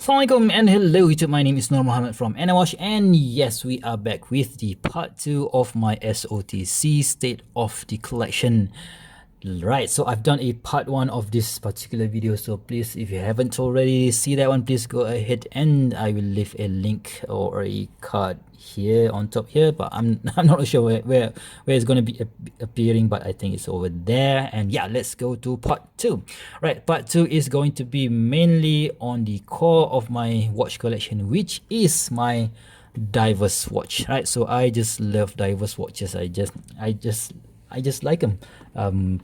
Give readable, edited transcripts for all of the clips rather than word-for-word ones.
Assalamualaikum and hello YouTube, my name is Nur Muhammad from NWatch, and yes, we are back with the part 2 of my SOTC State of the Collection. Right, so I've done a part 1 of this particular video, so please, if you haven't already see that one, please go ahead and I will leave a link or a card here on top here, but I'm not sure where it's going to be appearing, but I think it's over there. And yeah, let's go to part 2. Right, part 2 is going to be mainly on the core of my watch collection, which is my diverse watch. Right, so I just love diverse watches. I just like them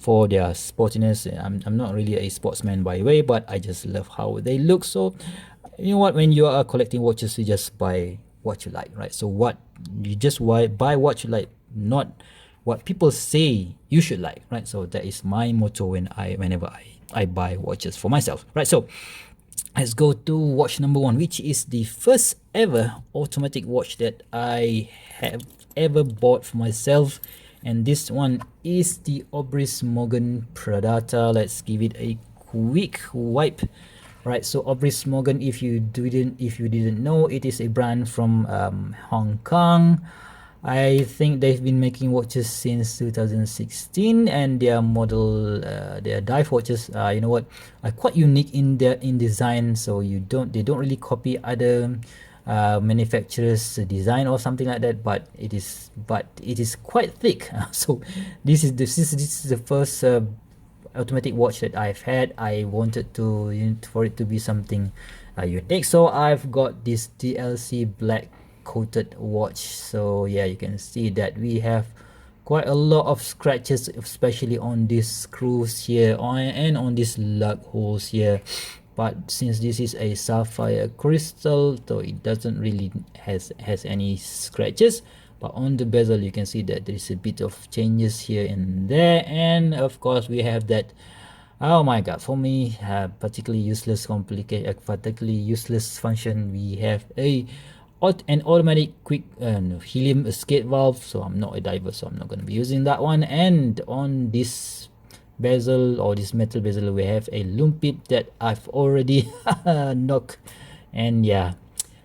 for their sportiness. I'm not really a sportsman by the way, but I just love how they look. So you know what, when you are collecting watches, you just buy what you like, right? So what you just buy what you like, not what people say you should like, right? So that is my motto whenever I buy watches for myself, right? So let's go to watch number 1, which is the first ever automatic watch that I have ever bought for myself. And this one is the Aubry Smorgan Pradata. Let's give it a quick wipe. Right, so Aubry Smorgan, if you didn't know, it is a brand from Hong Kong. I think they've been making watches since 2016, and their their dive watches, you know what, are quite unique in design. So they don't really copy other manufacturers design or something like that, but it is quite thick. So this is the first automatic watch that I've had. I wanted to, for it to be something unique, so I've got this DLC black coated watch. So yeah, you can see that we have quite a lot of scratches, especially on these screws here and on these lug holes here. But since this is a sapphire crystal, so it doesn't really has any scratches. But on the bezel, you can see that there is a bit of changes here and there. And of course, we have that, oh my god, for me, particularly useless function. We have an automatic quick helium escape valve. So I'm not a diver, so I'm not going to be using that one. And on this bezel, or this metal bezel, we have a loom pip that I've already knocked. And yeah,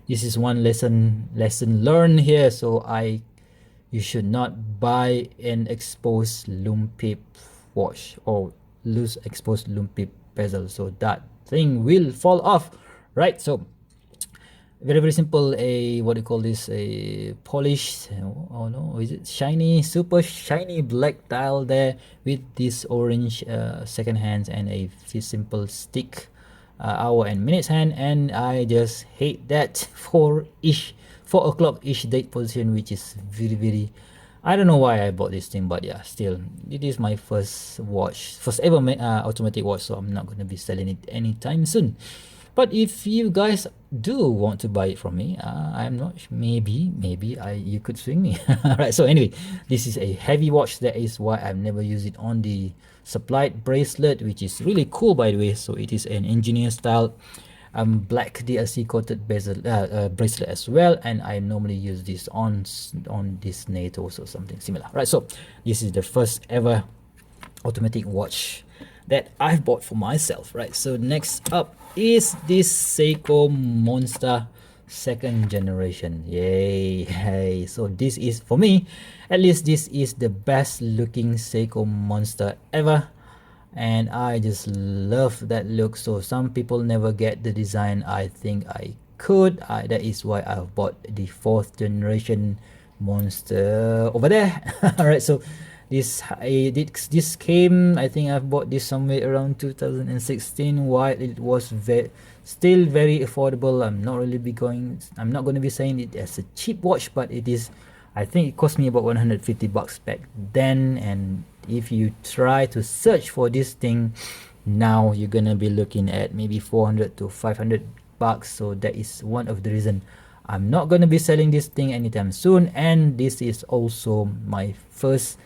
this is one lesson learned here. So you should not buy an exposed loom pip watch or loose exposed loom pip bezel, so that thing will fall off, right? So very simple. What do you call this, a polished, oh no, is it shiny, super shiny black dial there with this orange second hands and a simple stick hour and minutes hand. And I just hate that 4 o'clock ish date position, which is very, I don't know why I bought this thing, but yeah, still, it is my first ever automatic watch, so I'm not going to be selling it anytime soon. But if you guys do want to buy it from me, I'm not, maybe you could swing me. Right, so anyway, this is a heavy watch. That is why I've never used it on the supplied bracelet, which is really cool by the way. So it is an engineer style black DLC coated bezel bracelet as well, and I normally use this on this NATOs or something similar, right? So this is the first ever automatic watch that I've bought for myself, right? So next up is this Seiko Monster 2nd generation. Yay. Hey, so this is, for me at least, this is the best looking Seiko Monster ever, and I just love that look. So some people never get the design. I think I could. That is why I've bought the 4th generation Monster over there. All right, so this came, I think I've bought this somewhere around 2016, while it was still very affordable. I'm not going to be saying it as a cheap watch, but it is, I think it cost me about 150 bucks back then. And if you try to search for this thing now, you're gonna be looking at maybe 400 to 500 bucks. So that is one of the reason I'm not going to be selling this thing anytime soon. And this is also my first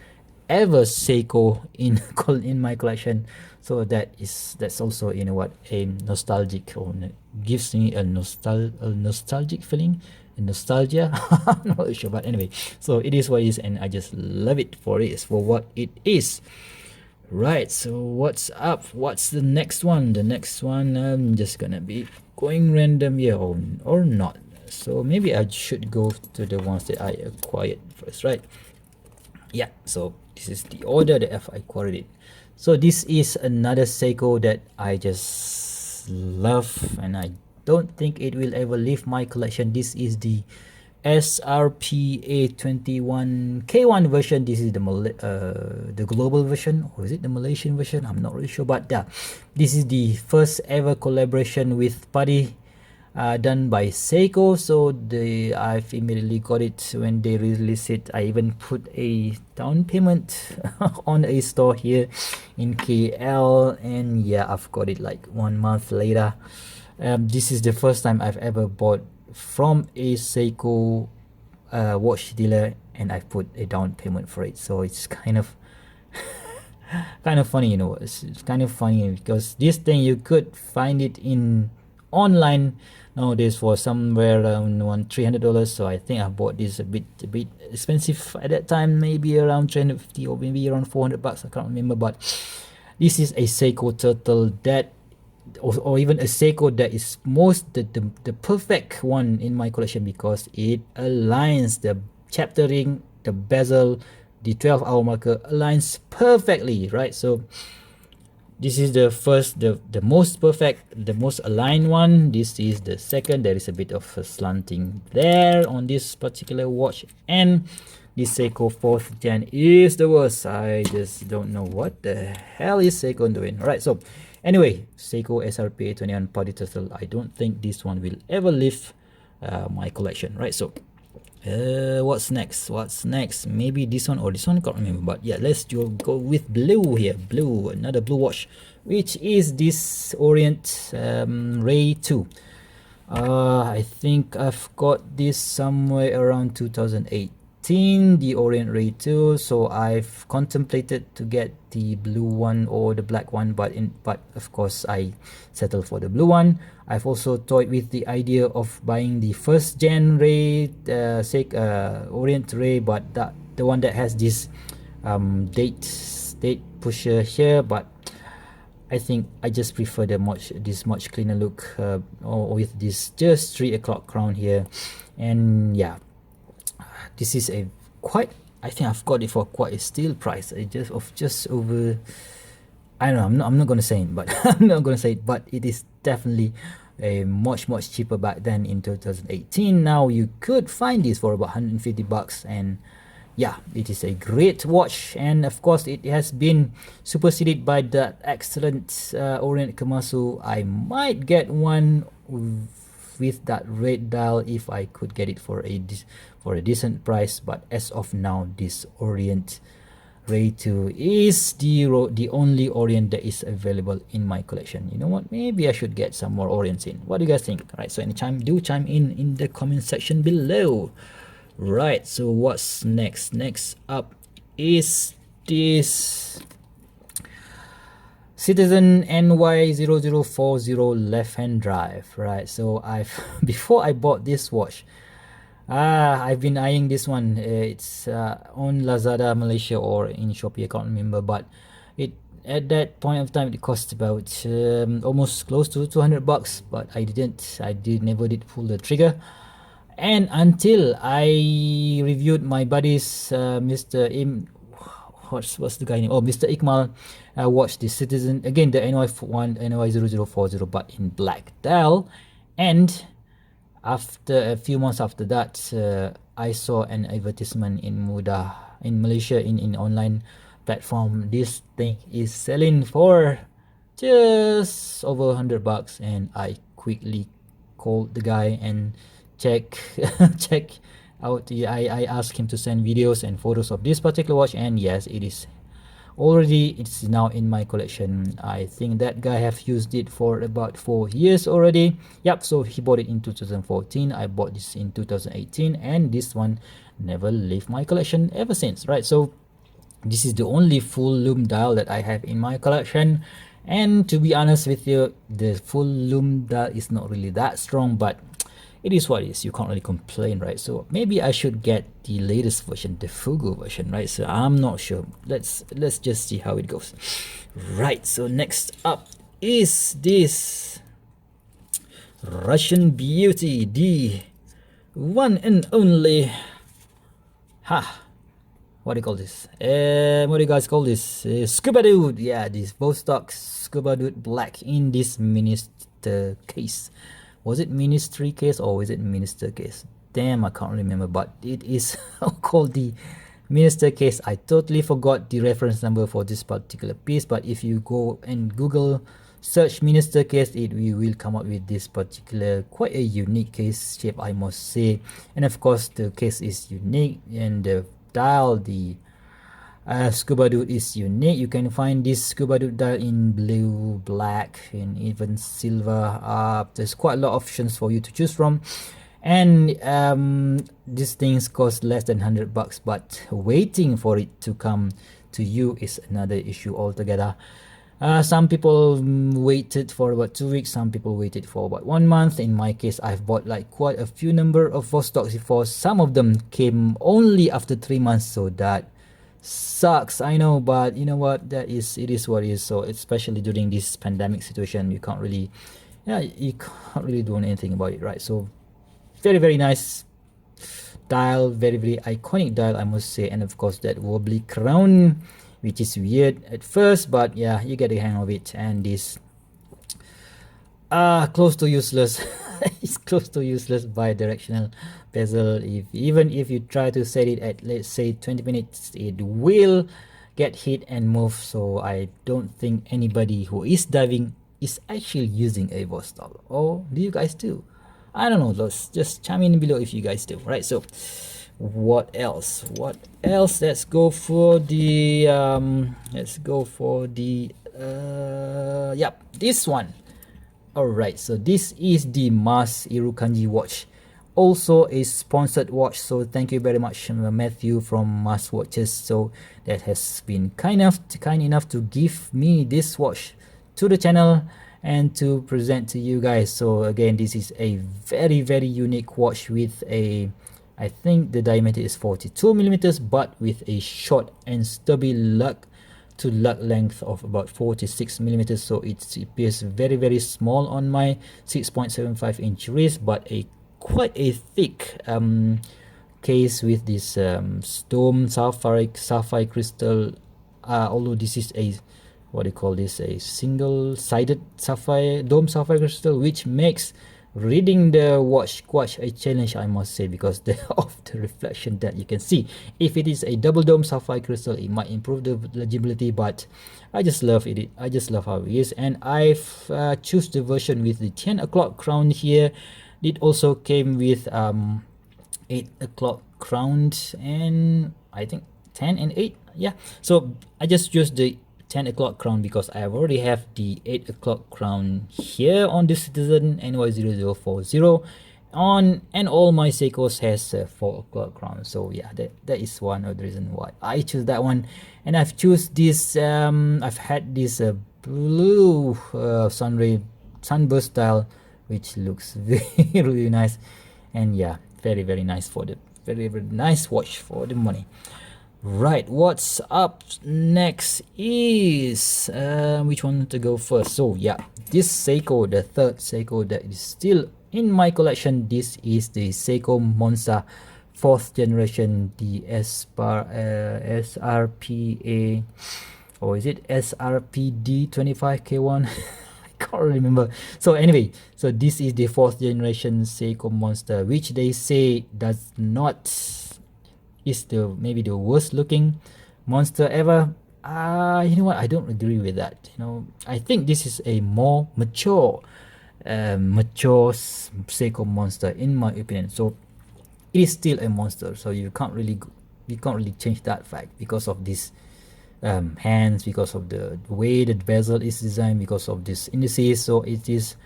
ever Seiko in my collection, so that's also, you know what, a nostalgic, or gives me a nostalgic feeling, nostalgia. I'm not sure, but anyway, so it is what it is, and I just love it for what it is. Right, so what's up? What's the next one? The next one, I'm just gonna be going random here or not. So maybe I should go to the ones that I acquired first, right? Yeah, so this is the order that I acquired it. So this is another Seiko that I just love, and I don't think it will ever leave my collection. This is the SRPA 21 K1 version. This is the global version, or is it the Malaysian version? I'm not really sure, but yeah, this is the first ever collaboration with Padi, done by Seiko. So I've immediately got it when they released it. I even put a down payment on a store here in KL, and yeah, I've got it like 1 month later. This is the first time I've ever bought from a Seiko watch dealer, and I put a down payment for it. So it's kind of kind of funny, you know. It's kind of funny because this thing you could find it in online nowadays for somewhere around $300. So I think I bought this a bit expensive at that time, maybe around 350 or maybe around $400. I can't remember, but this is a Seiko turtle that, or even a Seiko that is the perfect one in my collection, because it aligns the chapter ring, the bezel, the 12-hour marker aligns perfectly, right? So this is the first, the most perfect, the most aligned one. This is the second. There is a bit of a slanting there on this particular watch, and this Seiko 4th gen is the worst. I just don't know what the hell is Seiko doing. All right, so anyway, Seiko SRPA 21 Padi Turtle. I don't think this one will ever leave my collection, right? So what's next? Maybe this one or this one, can't remember, but yeah, let's go with blue here. Another blue watch, which is this Orient Ray 2. I think I've got this somewhere around 2018, the Orient Ray 2. So I've contemplated to get the blue one or the black one, but of course I settled for the blue one. I've also toyed with the idea of buying the 1st gen Ray, Orient Ray, but the one that has this date pusher here, but I think I just prefer this much cleaner look, or with this just 3 o'clock crown here. And yeah, this is a quite, I think I've got it for quite a steal price. Just over, I don't know, I'm not gonna say it, but but it is definitely a much cheaper back then in 2018. Now you could find this for about $150, and yeah, it is a great watch. And of course it has been superseded by that excellent Orient Komatsu. I might get one with that red dial if I could get it for a decent price, but as of now, this Orient Ray 2 is the only Orient that is available in my collection. You know what, maybe I should get some more Orients in. What do you guys think? All right, so do chime in the comment section below. Right, so what's next? Next up is this Citizen NY0040 left-hand drive. Right, so before I bought this watch, I've been eyeing this one. It's on Lazada Malaysia or in Shopee, I can't remember, but at that point of time it cost about almost close to $200, but I never did pull the trigger. And until I reviewed my buddy's Mr. What's the guy name? Oh, Mr. Ikmal watched the Citizen, again the NY0040, but in black dial. And after a few months after that, I saw an advertisement in Mudah in Malaysia, in online platform. This thing is selling for just over $100, and I quickly called the guy and check out. I asked him to send videos and photos of this particular watch, and yes, it's now in my collection. I think that guy have used it for about 4 years already. Yep, so he bought it in 2014. I bought this in 2018, and this one never left my collection ever since, right? So this is the only full lume dial that I have in my collection, and to be honest with you, the full lume dial is not really that strong, but it is what it is. You can't really complain, right? So maybe I should get the latest version, the Fugu version, right? So I'm not sure. Let's just see how it goes. Right, so next up is this Russian beauty, the one and only, what do you call this? What do you guys call this? Scuba dude. Yeah, this Vostok Scuba dude black in this minister case. Was it ministry case or was it minister case? Damn, I can't remember, but it is called the minister case. I totally forgot the reference number for this particular piece, but if you go and Google search minister case, it will come up with this particular quite a unique case shape, I must say. And of course the case is unique, and the dial, the scuba dude is unique. You can find this scuba dude dial in blue, black, and even silver. There's quite a lot of options for you to choose from, and these things cost less than $100, but waiting for it to come to you is another issue altogether. Some people waited for about 2 weeks, some people waited for about 1 month. In my case, I've bought like quite a few number of Vostoks before. Some of them came only after 3 months, so that sucks, I know, but you know what, it is what it is. So especially during this pandemic situation, you can't really do anything about it, right? So very nice dial, very iconic dial, I must say. And of course that wobbly crown, which is weird at first, but yeah, you get the hang of it. And this close to useless it's close to useless bi-directional bezel. Even if you try to set it at, let's say, 20 minutes, it will get hit and move. So I don't think anybody who is diving is actually using a Vostok. Or do you guys do? I don't know, just chime in below if you guys do, right? So what else, let's go for the this one. All right, so this is the Mars Irukandji watch, also a sponsored watch. So thank you very much, Matthew from Maswatches, so that has been kind enough to give me this watch to the channel and to present to you guys. So again, this is a very unique watch with a, I think the diameter is 42 millimeters, but with a short and stubby lug to lug length of about 46 millimeters. So it appears very small on my 6.75 inch wrist, but quite a thick case with this dome sapphire crystal. Although this is a, what do you call this, a single-sided dome sapphire crystal, which makes reading the watch quite a challenge, I must say, because of the reflection that you can see. If it is a double dome sapphire crystal, it might improve the legibility, but I just love it. I just love how it is. And I've choose the version with the 10 o'clock crown here. It also came with 8 o'clock crown, and I think 10 and 8, yeah. So I just choose the 10 o'clock crown because I already have the 8 o'clock crown here on the Citizen NY0040 on, and all my Seikos has 4 o'clock crown. So yeah, that is one of the reason why I choose that one. And I've choose this I've had this blue sunburst style, which looks really nice. And yeah, very nice for the very nice watch for the money. Right, what's up next is which one to go first? So yeah, this Seiko, the third Seiko that is still in my collection. This is the Seiko Monster 4th generation, the SRPA, or is it SRPD 25K1? I can't remember. So anyway, so this is the 4th generation Seiko Monster, which they say does not, is maybe the worst looking monster ever. You know what, I don't agree with that. You know, I think this is a more mature Seiko monster in my opinion. So it is still a monster, so you can't really change that fact because of this hands, because of the way the bezel is designed, because of this indices. So it is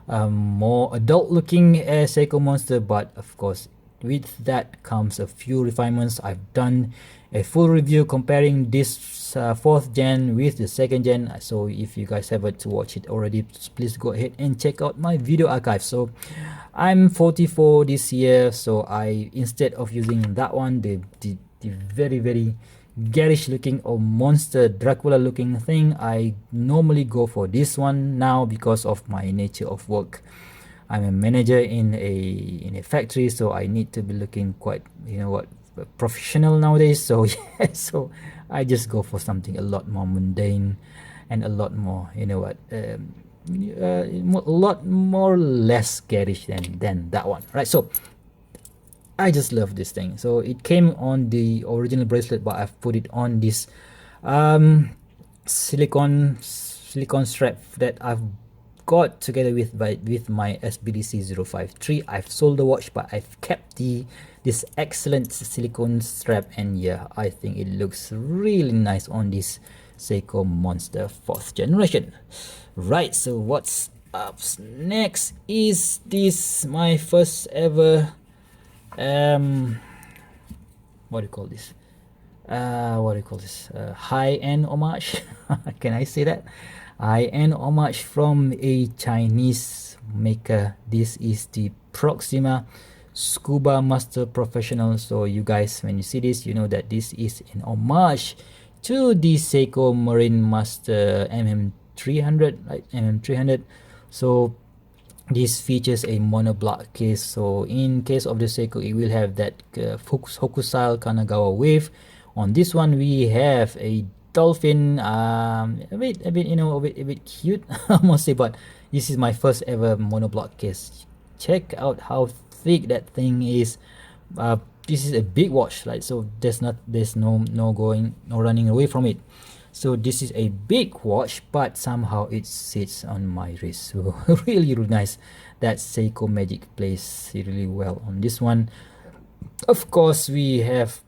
more adult looking Seiko monster, but of course with that comes a few refinements. I've done a full review comparing this 4th gen with the 2nd gen. So if you guys haven't to watch it already, please go ahead and check out my video archive. So I'm 44 this year, so I, instead of using that one, the very garish looking or monster Dracula looking thing, I normally go for this one now because of my nature of work. I'm a manager in a factory, so I need to be looking quite, you know what, professional nowadays. So yeah, so I just go for something a lot more mundane and a lot more, you know what, a lot more less garish than that one, right? So I just love this thing. So it came on the original bracelet, but I've put it on this silicone strap that I've got together with my SBDC 053. I've sold the watch, but I've kept this excellent silicone strap, and yeah, I think it looks really nice on this Seiko Monster 4th generation. Right, so what's up next is this, my first ever what do you call this, high-end homage. Can I say that? High-end homage from a Chinese maker. This is the Proxima Scuba Master Professional. So you guys, when you see this, you know that this is an homage to the Seiko Marine Master MM300, right? MM300. So this features a monoblock case. So in case of the Seiko, it will have that Hokusai Kanagawa wave. On this one, we have a dolphin, a bit, you know, a bit cute, I must say. But this is my first ever monoblock case. Check out how thick that thing is. This is a big watch, right? So there's no running away from it. So this is a big watch, but somehow it sits on my wrist. So really nice. That Seiko magic plays really well on this one. Of course, we have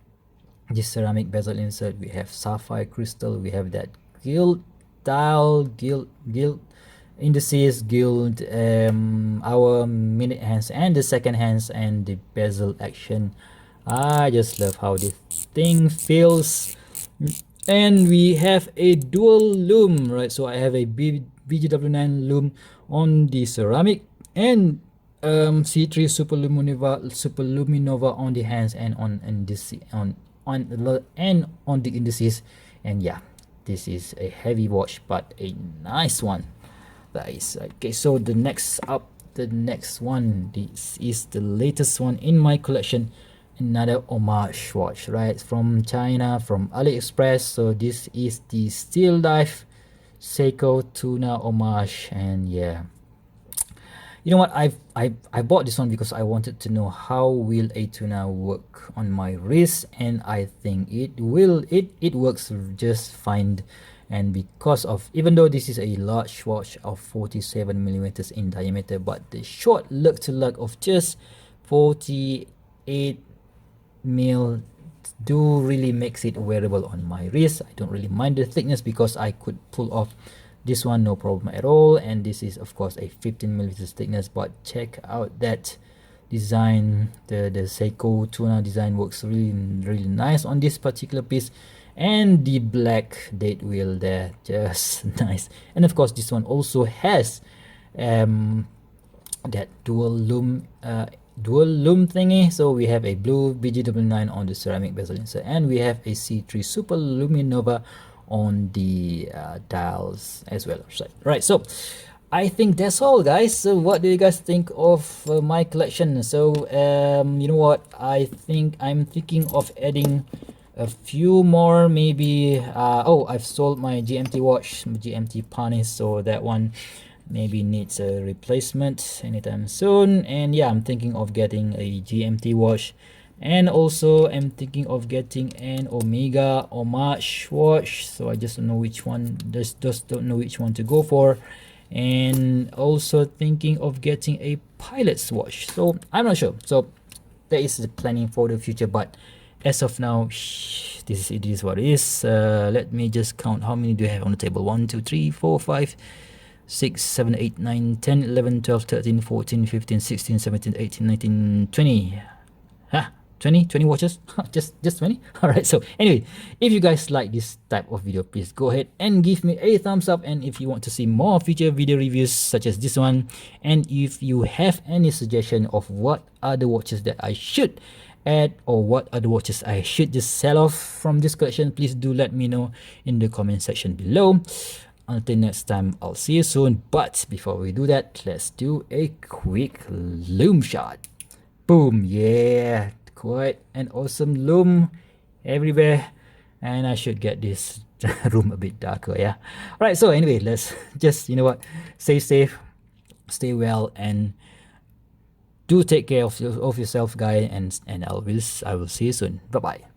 this ceramic bezel insert. We have sapphire crystal. We have that gilt dial, gilt indices, gilt our minute hands and the second hands, and the bezel action. I just love how this thing feels. And we have a dual lume, right? So I have a BGW9 lume on the ceramic, and C3 Superluminova on the hands and on the indices. And yeah, this is a heavy watch, but a nice one, guys. Okay, so the next one, this is the latest one in my collection. Another homage watch, right, from China, from AliExpress. So this is the steeldive Seiko tuna homage. And yeah, you know what, I bought this one because I wanted to know how will a tuna work on my wrist, and I think it works just fine. And because of, even though this is a large watch of 47 millimeters in diameter, but the short lug to lug of just 48 mil do really makes it wearable on my wrist. I don't really mind the thickness because I could pull off this one no problem at all. And this is of course a 15 millimeters thickness, but check out that design. The Seiko tuna design works really nice on this particular piece, and the black date wheel there, just nice. And of course this one also has that dual lume thingy. So we have a blue BGW9 on the ceramic bezel insert, and we have a C3 Superluminova on the dials as well, right? So I think that's all, guys. So what do you guys think of my collection? So you know what, I think I'm thinking of adding a few more, maybe. Oh, I've sold my GMT watch, GMT Panis, so that one maybe needs a replacement anytime soon. And yeah, I'm thinking of getting a GMT watch, and also I'm thinking of getting an Omega homage watch. So I just don't know which one, just don't know which one to go for. And also thinking of getting a pilot's watch, so I'm not sure. So that is the planning for the future, but as of now, it is what it is. Let me just count how many do I have on the table. 1 2 3 4 5 6 7 8 9 10 11 12 13 14 15 16 17 18 19 20. 20 watches. just 20. All right, so anyway, if you guys like this type of video, please go ahead and give me a thumbs up. And if you want to see more future video reviews such as this one, and if you have any suggestion of what other watches that I should add, or what other watches I should just sell off from this collection, please do let me know in the comment section below. until next time, I'll see you soon. But before we do that, let's do a quick loom shot. Boom. Yeah, quite an awesome loom everywhere, and I should get this room a bit darker. Yeah. All right, so anyway, let's just, you know what, stay safe, stay well, and do take care of yourself, guys, and I will see you soon. Bye bye.